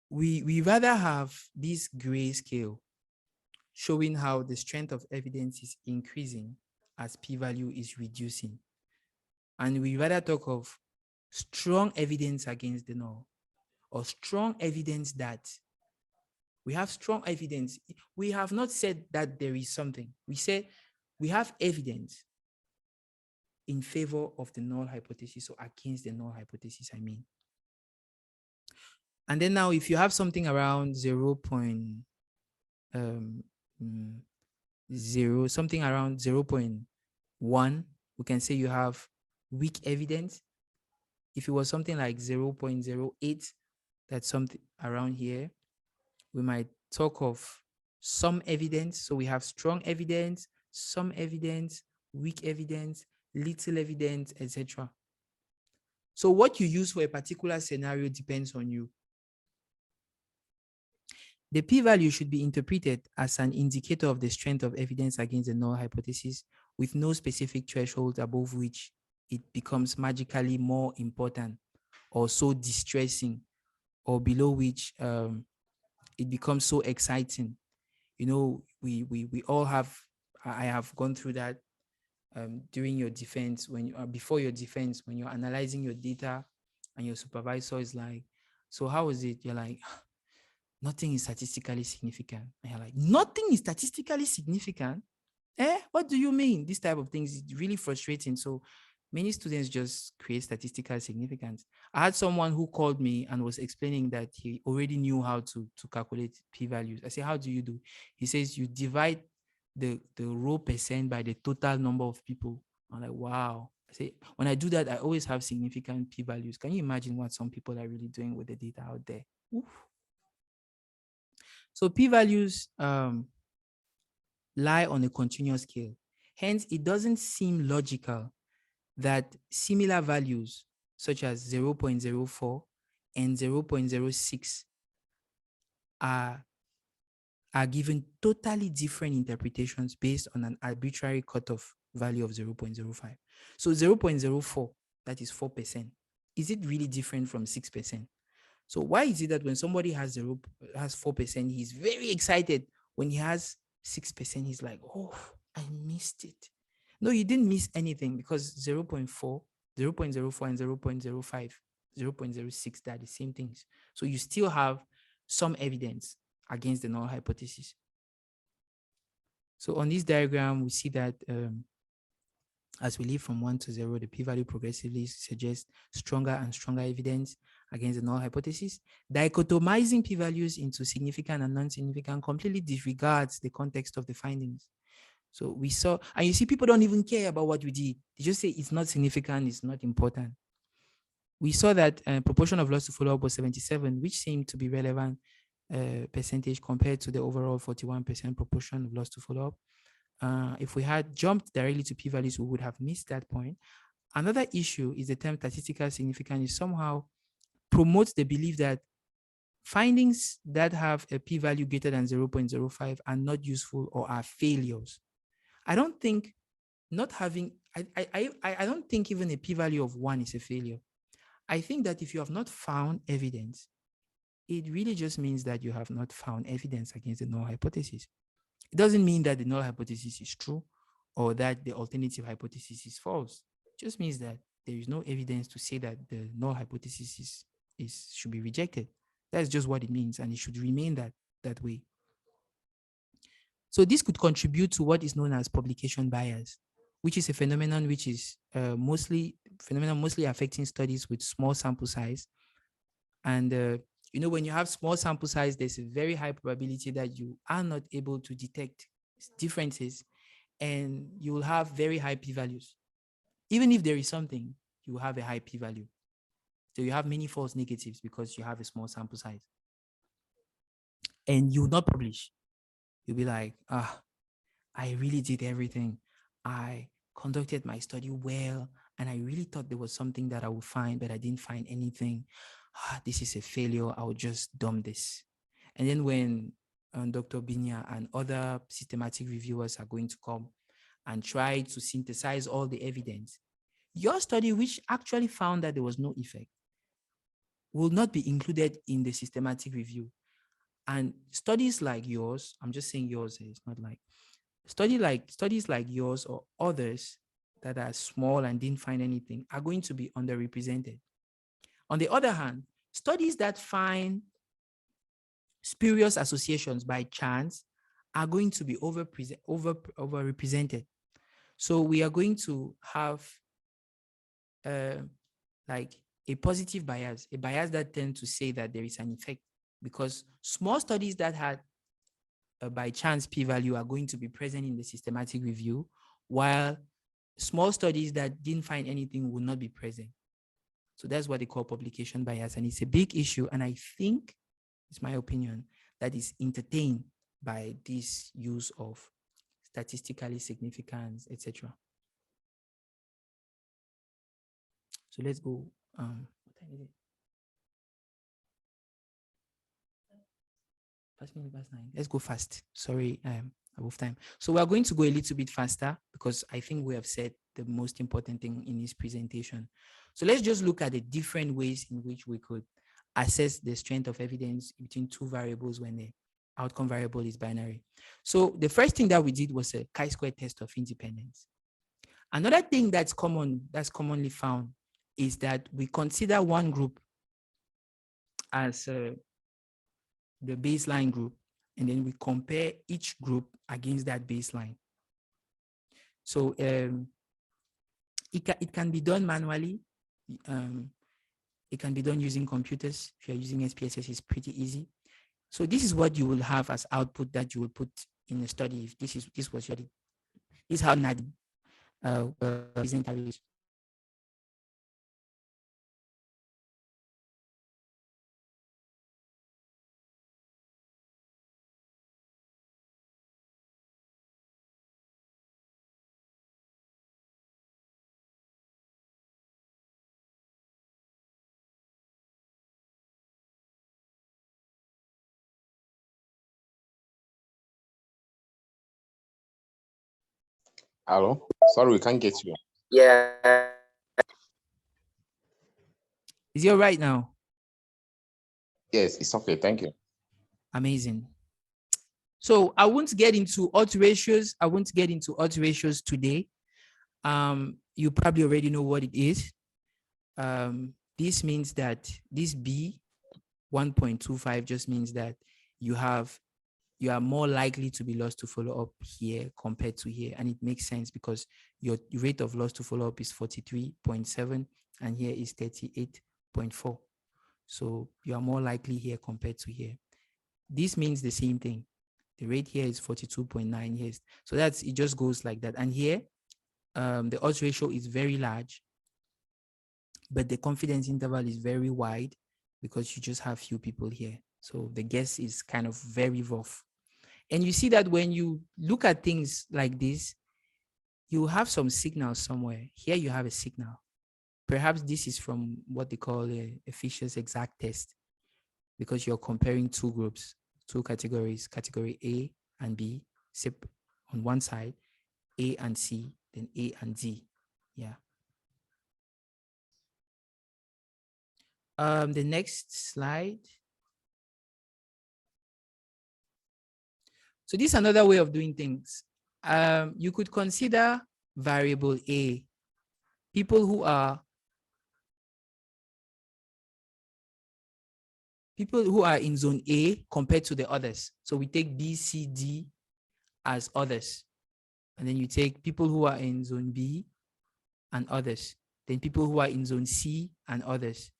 we rather have this gray scale showing how the strength of evidence is increasing as p-value is reducing. And we rather talk of strong evidence against the null, or strong evidence that we have strong evidence. We have not said that there is something. We said we have evidence in favor of the null hypothesis, or against the null hypothesis, I mean. And then now if you have something around 0.0, something around 0.1, we can say you have weak evidence. If it was something like 0.08, that's something around here, we might talk of some evidence. So we have strong evidence, some evidence, weak evidence, little evidence, etc. So what you use for a particular scenario depends on you. The p-value should be interpreted as an indicator of the strength of evidence against the null hypothesis, with no specific threshold above which it becomes magically more important or so distressing, or below which it becomes so exciting. You know, we all have, I have gone through that during your defense, when before your defense, when you're analyzing your data and your supervisor is like, so how is it? You're like, nothing is statistically significant. And you're like, nothing is statistically significant? What do you mean? This type of things is really frustrating. So many students just create statistical significance. I had someone who called me and was explaining that he already knew how to calculate p-values. I said, how do you do? He says, you divide the row percent by the total number of people. I'm like, wow. I say, when I do that, I always have significant p-values. Can you imagine what some people are really doing with the data out there? Oof. So p-values lie on a continuous scale. Hence, it doesn't seem logical that similar values such as 0.04 and 0.06 are given totally different interpretations based on an arbitrary cutoff value of 0.05. So 0.04, that is 4%. Is it really different from 6%? So why is it that when somebody has 4%, he's very excited? When he has 6%, he's like, oh, I missed it. No, you didn't miss anything, because 0.4, 0.04 and 0.05, 0.06, they're the same things. So you still have some evidence against the null hypothesis. So on this diagram, we see that as we leave from 1 to 0, the p-value progressively suggests stronger and stronger evidence against the null hypothesis. Dichotomizing p-values into significant and non-significant completely disregards the context of the findings. So we saw, and you see, people don't even care about what we did. They just say it's not significant, it's not important. We saw that proportion of loss to follow-up was 77, which seemed to be relevant percentage compared to the overall 41% proportion of loss to follow-up. If we had jumped directly to p-values, we would have missed that point. Another issue is the term statistical significance somehow promotes the belief that findings that have a p-value greater than 0.05 are not useful or are failures. I don't think not having, I don't think even a p-value of 1 is a failure. I think that if you have not found evidence, it really just means that you have not found evidence against the null hypothesis. It doesn't mean that the null hypothesis is true or that the alternative hypothesis is false. It just means that there is no evidence to say that the null hypothesis should be rejected. That's just what it means, and it should remain that way. So this could contribute to what is known as publication bias, which is a phenomenon which is mostly affecting studies with small sample size. And when you have small sample size, there's a very high probability that you are not able to detect differences, and you will have very high p-values. Even if there is something, you will have a high p-value. So you have many false negatives because you have a small sample size. And you will not publish. You'll be like, I really did everything. I conducted my study well, and I really thought there was something that I would find, but I didn't find anything. This is a failure. I will just dump this. And then when Dr. Binya and other systematic reviewers are going to come and try to synthesize all the evidence, your study, which actually found that there was no effect, will not be included in the systematic review. And studies like yours, I'm just saying yours, it's not like, studies like yours or others that are small and didn't find anything are going to be underrepresented. On the other hand, studies that find spurious associations by chance are going to be overrepresented. So we are going to have like a positive bias, a bias that tends to say that there is an effect, because small studies that had a by chance p-value are going to be present in the systematic review, while small studies that didn't find anything will not be present. So that's what they call publication bias, and it's a big issue. And I think, it's my opinion, that is entertained by this use of statistically significance, etc. So let's go. What time is it? Past 9. Let's go fast. Sorry, above time. So we are going to go a little bit faster because I think we have said the most important thing in this presentation. So let's just look at the different ways in which we could assess the strength of evidence between two variables when the outcome variable is binary. So the first thing that we did was a chi-square test of independence. Another thing that's commonly found is that we consider one group as the baseline group, and then we compare each group against that baseline. So it can be done manually. It can be done using computers. If you're using SPSS, it's pretty easy. So this is what you will have as output that you will put in a study. If this was your, this is how NAD present a relation. Hello? Sorry, we can't get you. Yeah. Is it all right now? Yes, it's okay. Thank you. Amazing. So I won't get into odds ratios. I won't get into odds ratios today. You probably already know what it is. This means that this B 1.25 just means that you have you are more likely to be lost to follow up here compared to here. And it makes sense because your rate of loss to follow up is 43.7 and here is 38.4. So you are more likely here compared to here. This means the same thing. The rate here is 42.9 here. So that's, it just goes like that. And here, the odds ratio is very large, but the confidence interval is very wide because you just have few people here. So the guess is kind of very rough. And you see that when you look at things like this, you have some signal somewhere. Here you have a signal. Perhaps this is from what they call a Fisher's exact test, because you're comparing two groups, two categories, category A and B, on one side, A and C, then A and D. Yeah. The next slide. So this is another way of doing things. You could consider variable A, people who are in zone A compared to the others. So we take B, C, D as others. And then you take people who are in zone B and others. Then people who are in zone C and others.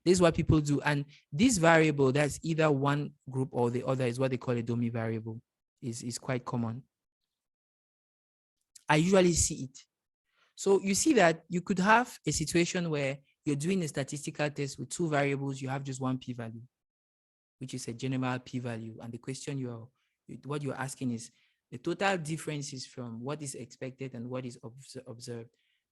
This is what people do. And this variable that's either one group or the other is what they call a dummy variable. Is quite common. I usually see it. So you see that you could have a situation where you're doing a statistical test with two variables, you have just one p-value, which is a general p-value. And the question what you're asking is the total differences from what is expected and what is observed.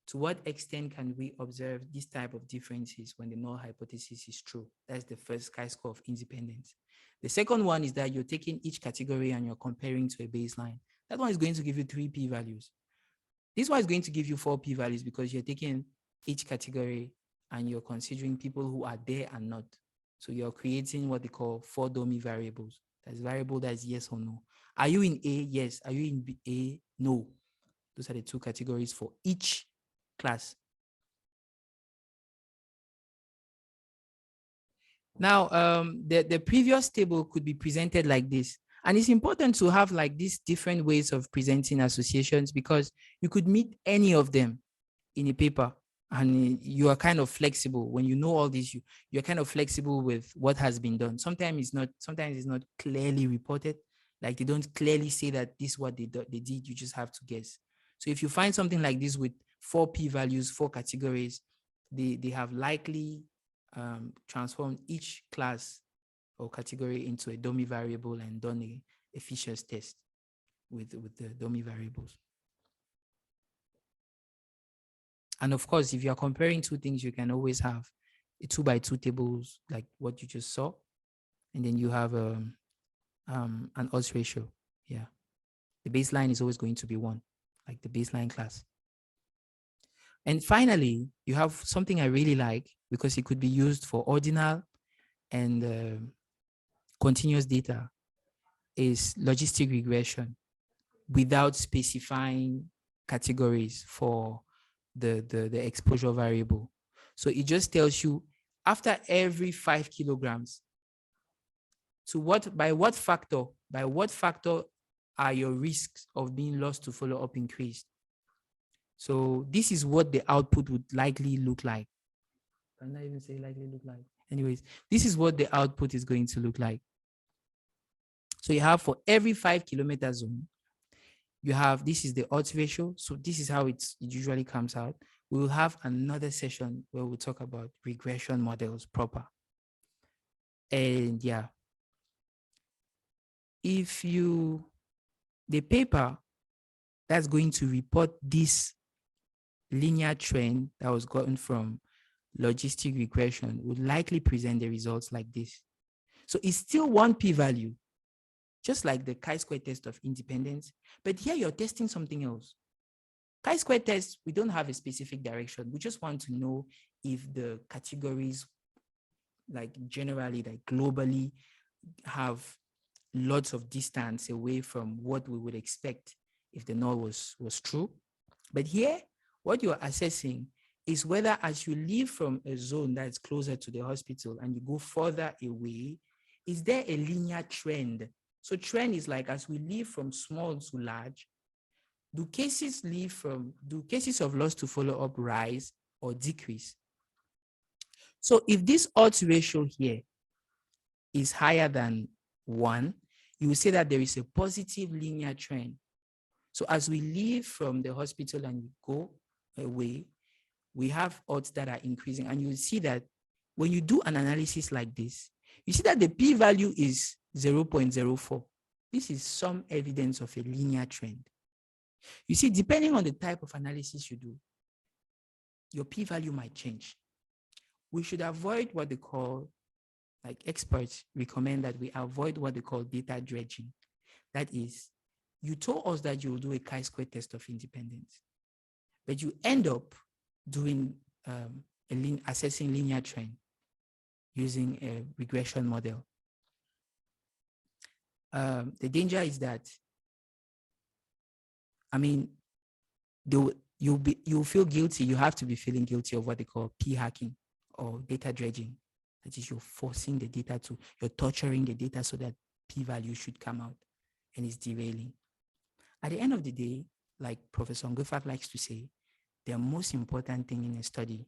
To what extent can we observe this type of differences when the null hypothesis is true? That's the first chi-square of independence. The second one is that you're taking each category and you're comparing to a baseline. That one is going to give you 3 p-values. This one is going to give you 4 p-values because you're taking each category and you're considering people who are there and not. So you're creating what they call 4 dummy variables. That's variable that is yes or no. Are you in A? Yes. Are you in B? A? No. Those are the 2 categories for each class. Now, the previous table could be presented like this. And it's important to have like these different ways of presenting associations because you could meet any of them in a paper and you are kind of flexible. When you know all this, you're kind of flexible with what has been done. Sometimes it's not clearly reported. Like they don't clearly say that this is what they did. You just have to guess. So if you find something like this with 4 p-values, 4 categories, they have likely transformed each class or category into a dummy variable and done a Fisher's test with the dummy variables. And of course, if you're comparing 2 things, you can always have a 2x2 tables like what you just saw. And then you have an odds ratio. Yeah. The baseline is always going to be 1, like the baseline class. And finally, you have something I really like because it could be used for ordinal and continuous data is logistic regression without specifying categories for the exposure variable. So it just tells you after every 5 kilograms, by what factor are your risks of being lost to follow up increased? So this is what the output would likely look like. Can I even say likely look like? Anyways, this is what the output is going to look like. So you have for every 5 kilometer zone, you have, this is the odds ratio. So this is how it usually comes out. We will have another session where we'll talk about regression models proper. And yeah, the paper that's going to report this linear trend that was gotten from logistic regression would likely present the results like this. So it's still 1 p-value, just like the chi-square test of independence, but here you're testing something else. Chi-square test, we don't have a specific direction. We just want to know if the categories, like generally, like globally, have lots of distance away from what we would expect if the null was true. But here, what you're assessing is whether as you leave from a zone that's closer to the hospital and you go further away, is there a linear trend So trend is like as we leave from small to large, do cases of loss to follow up rise or decrease? So if this odds ratio here is higher than 1, you will say that there is a positive linear trend. So as we leave from the hospital and go away, we have odds that are increasing. And you will see that when you do an analysis like this, you see that the p-value is 0.04. This is some evidence of a linear trend. You see, depending on the type of analysis you do, your p-value might change. We should avoid what they call, like experts recommend that we avoid what they call data dredging. That is, you told us that you will do a chi-square test of independence, but you end up doing assessing linear trend using a regression model. The danger is that, I mean, you'll feel guilty. You have to be feeling guilty of what they call p-hacking or data dredging. That is, you're forcing the data you're torturing the data so that p-value should come out, and it's derailing. At the end of the day, like Professor Ngufak likes to say, the most important thing in a study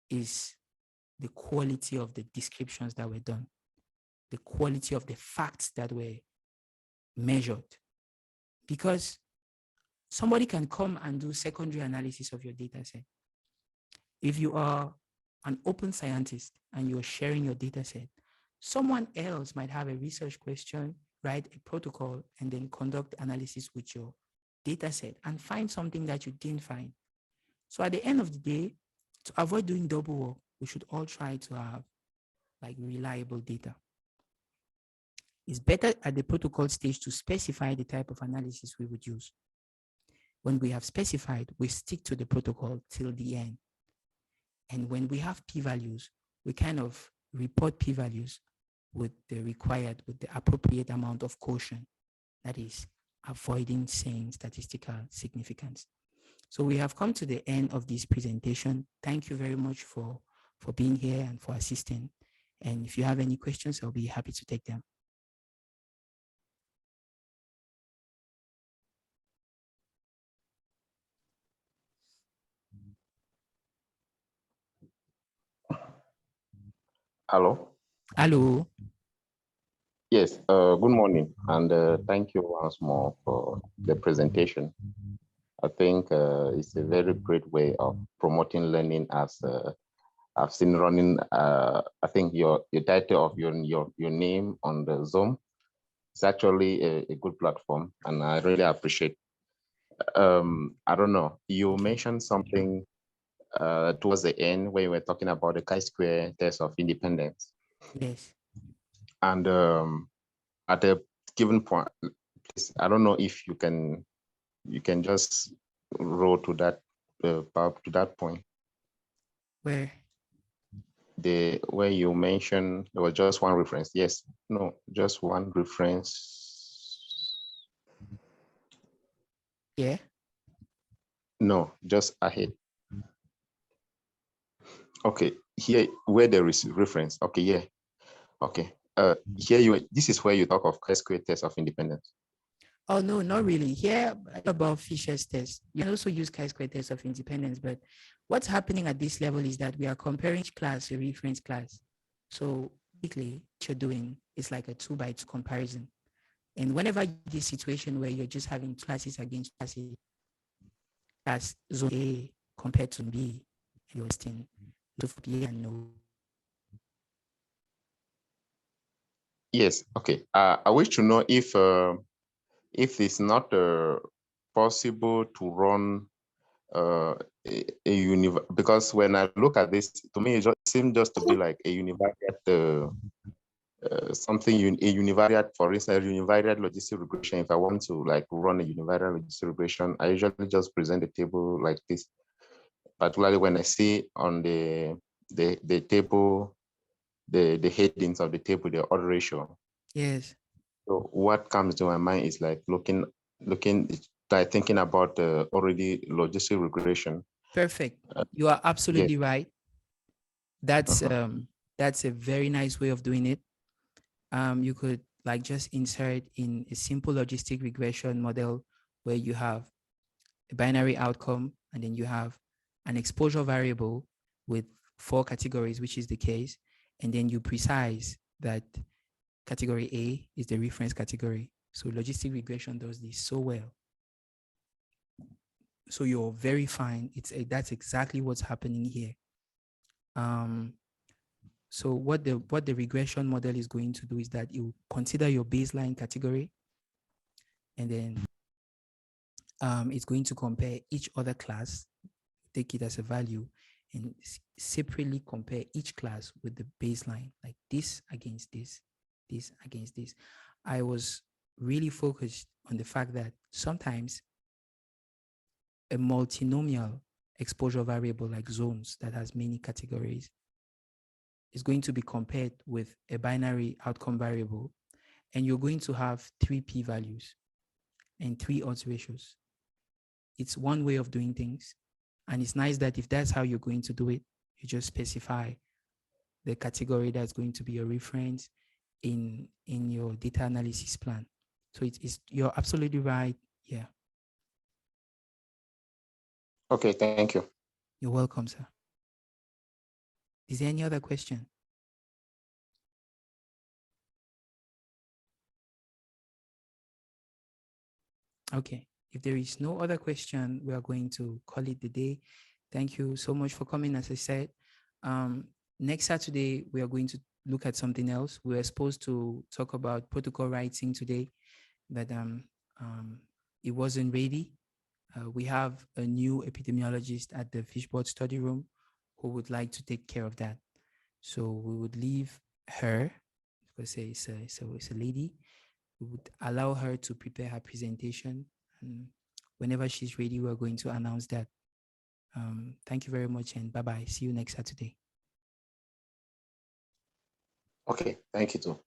is the quality of the descriptions that were done, the quality of the facts that were measured. Because somebody can come and do secondary analysis of your data set. If you are an open scientist and you're sharing your data set, someone else might have a research question, write a protocol, and then conduct analysis with your data set and find something that you didn't find. So at the end of the day, to avoid doing double work, we should all try to have like reliable data. It's better at the protocol stage to specify the type of analysis we would use. When we have specified, we stick to the protocol till the end. And when we have p-values, we kind of report p-values with the appropriate amount of caution. That is, avoiding saying statistical significance. So we have come to the end of this presentation. Thank you very much for being here and for assisting. And if you have any questions, I'll be happy to take them. Hello. Hello. Yes, good morning, and thank you once more for the presentation. I think it's a very great way of promoting learning, as I've seen running. I think your title of your name on the Zoom is actually a good platform, and I really appreciate. I don't know, you mentioned something towards the end where you were talking about the chi-square test of independence. Yes. And at a given point, please, I don't know if you can just roll to that point. Where? Where you mentioned there was just one reference. Yes, no, just one reference. Yeah. No, just ahead. Okay, here where there is reference. Okay, yeah. Okay. Here this is where you talk of chi-square test of independence. Oh, no, not really. Here about Fisher's test. You can also use chi-square test of independence, but what's happening at this level is that we are comparing each class, a reference class. So basically, what you're doing is like a 2-by-2 comparison. And whenever this situation where you're just having classes against classes, class zone A compared to B, you're listing B and no. Yes. Okay. I wish to know if it's not possible to run a because when I look at this, to me, it seems just to be like a univariate something, a univariate, for instance, a univariate logistic regression. If I want to like run a univariate logistic regression, I usually just present a table like this. Particularly when I see on the table, the headings of the table, the odds ratio. Yes. So what comes to my mind is like looking, like thinking about already logistic regression. Perfect. You are absolutely yeah. right. That's a very nice way of doing it. You could like just insert in a simple logistic regression model where you have a binary outcome and then you have an exposure variable with 4 categories, which is the case, and then you precise that category A is the reference category. So logistic regression does this so well. So you're verifying that's exactly what's happening here. So what the regression model is going to do is that you consider your baseline category, and then it's going to compare each other class, take it as a value, and separately compare each class with the baseline, like this against this, this against this. I was really focused on the fact that sometimes a multinomial exposure variable like zones that has many categories is going to be compared with a binary outcome variable, and you're going to have 3 p-values and 3 odds ratios. It's one way of doing things. And it's nice that if that's how you're going to do it, you just specify the category that's going to be your reference in your data analysis plan. So you're absolutely right. Yeah. Okay, thank you. You're welcome, sir. Is there any other question? Okay. If there is no other question, we are going to call it the day. Thank you so much for coming. As I said, next Saturday, we are going to look at something else. We were supposed to talk about protocol writing today, but it wasn't ready. We have a new epidemiologist at the Fishboard study room who would like to take care of that. So we would leave her, because it's a lady. We would allow her to prepare her presentation. And whenever she's ready, we're going to announce that. Thank you very much, and bye-bye. See you next Saturday. Okay, thank you too.